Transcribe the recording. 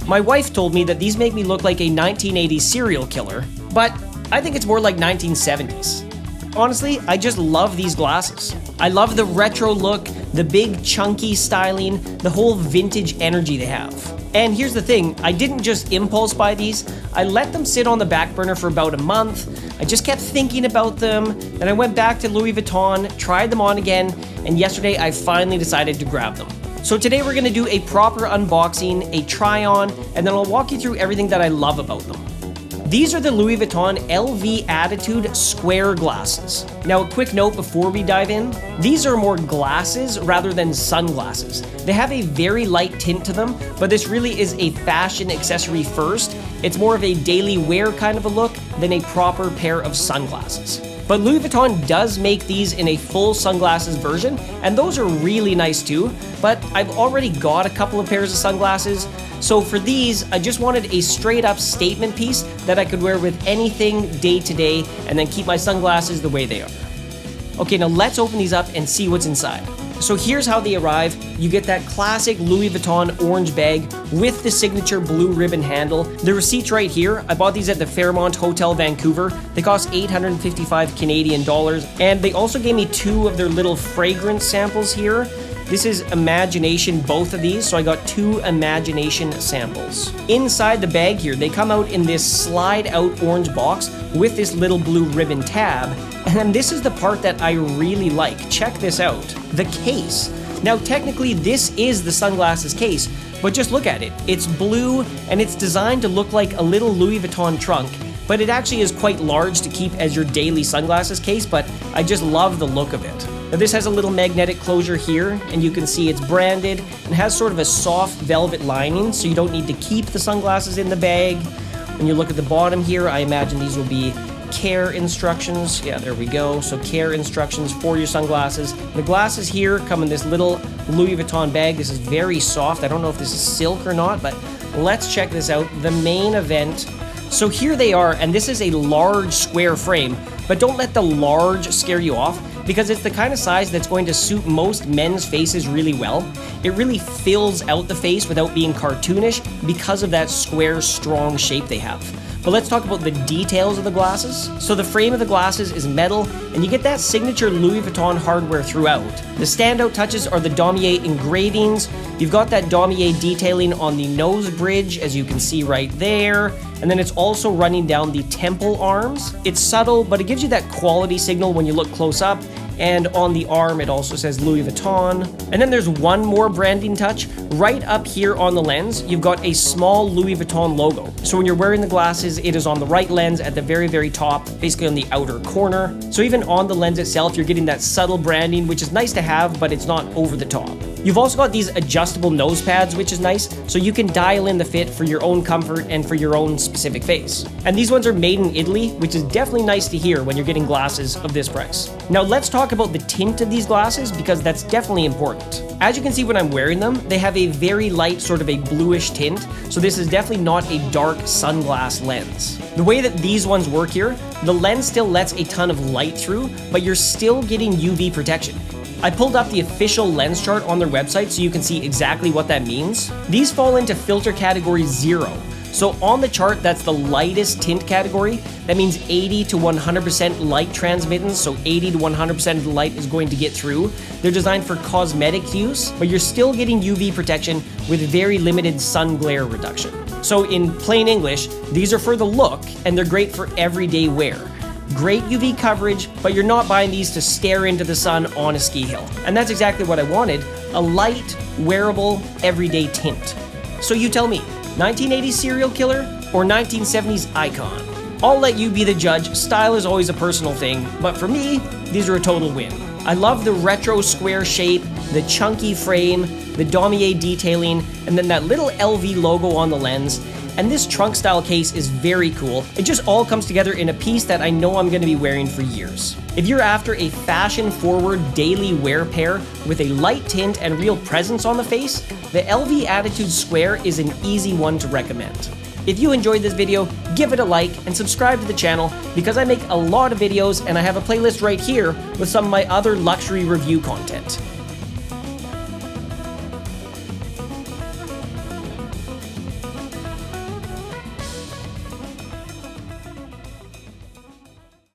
My wife told me that these make me look like a 1980s serial killer, but I think it's more like 1970s. Honestly, I just love these glasses. I love the retro look, the big chunky styling, the whole vintage energy they have. And here's the thing, I didn't just impulse buy these, I let them sit on the back burner for about a month. I just kept thinking about them, then I went back to Louis Vuitton, tried them on again, and yesterday I finally decided to grab them. So today we're gonna do a proper unboxing, a try on, and then I'll walk you through everything that I love about them. These are the Louis Vuitton LV Attitude Square glasses. Now a quick note before we dive in, these are more glasses rather than sunglasses. They have a very light tint to them, but this really is a fashion accessory first. It's more of a daily wear kind of a look than a proper pair of sunglasses. But Louis Vuitton does make these in a full sunglasses version, and those are really nice too, but I've already got a couple of pairs of sunglasses, so for these, I just wanted a straight up statement piece that I could wear with anything day to day, and then keep my sunglasses the way they are. Okay, now let's open these up and see what's inside. So here's how they arrive. You get that classic Louis Vuitton orange bag with the signature blue ribbon handle. The receipt's right here. I bought these at the Fairmont Hotel, Vancouver. They cost 855 Canadian dollars. And they also gave me 2 of their little fragrance samples here. This is Imagination, both of these, so I got 2 Imagination samples. Inside the bag here, they come out in this slide-out orange box with this little blue ribbon tab, and then this is the part that I really like. Check this out, the case. Now technically this is the sunglasses case, but just look at it. It's blue, and it's designed to look like a little Louis Vuitton trunk, but it actually is quite large to keep as your daily sunglasses case, but I just love the look of it. Now this has a little magnetic closure here, and you can see it's branded and has sort of a soft velvet lining, so you don't need to keep the sunglasses in the bag. When you look at the bottom here, I imagine these will be care instructions. Yeah, there we go. So care instructions for your sunglasses. The glasses here come in this little Louis Vuitton bag. This is very soft. I don't know if this is silk or not, but let's check this out. The main event. So here they are, and this is a large square frame, but don't let the large scare you off, because it's the kind of size that's going to suit most men's faces really well. It really fills out the face without being cartoonish because of that square, strong shape they have. But let's talk about the details of the glasses. So the frame of the glasses is metal, and you get that signature Louis Vuitton hardware throughout. The standout touches are the Damier engravings. You've got that Damier detailing on the nose bridge, as you can see right there. And then it's also running down the temple arms. It's subtle, but it gives you that quality signal when you look close up. And on the arm, it also says Louis Vuitton. And then there's one more branding touch. Right up here on the lens, you've got a small Louis Vuitton logo. So when you're wearing the glasses, it is on the right lens at the very, very top, basically on the outer corner. So even on the lens itself, you're getting that subtle branding, which is nice to have, but it's not over the top. You've also got these adjustable nose pads, which is nice, so you can dial in the fit for your own comfort and for your own specific face. And these ones are made in Italy, which is definitely nice to hear when you're getting glasses of this price. Now let's talk about the tint of these glasses, because that's definitely important. As you can see when I'm wearing them, they have a very light, sort of a bluish tint, so this is definitely not a dark sunglass lens. The way that these ones work here, the lens still lets a ton of light through, but you're still getting UV protection. I pulled up the official lens chart on their website so you can see exactly what that means. These fall into filter category 0. So on the chart, that's the lightest tint category. That means 80 to 100% light transmittance, so 80 to 100% of the light is going to get through. They're designed for cosmetic use, but you're still getting UV protection with very limited sun glare reduction. So in plain English, these are for the look, and they're great for everyday wear. Great UV coverage, but you're not buying these to stare into the sun on a ski hill. And that's exactly what I wanted, a light, wearable, everyday tint. So you tell me, 1980s serial killer or 1970s icon? I'll let you be the judge. Style is always a personal thing, but for me, these are a total win. I love the retro square shape, the chunky frame, the Damier detailing, and then that little LV logo on the lens. And this trunk style case is very cool. It just all comes together in a piece that I know I'm going to be wearing for years. If you're after a fashion-forward daily wear pair with a light tint and real presence on the face, the LV Attitude Square is an easy one to recommend. If you enjoyed this video, give it a like and subscribe to the channel, because I make a lot of videos and I have a playlist right here with some of my other luxury review content.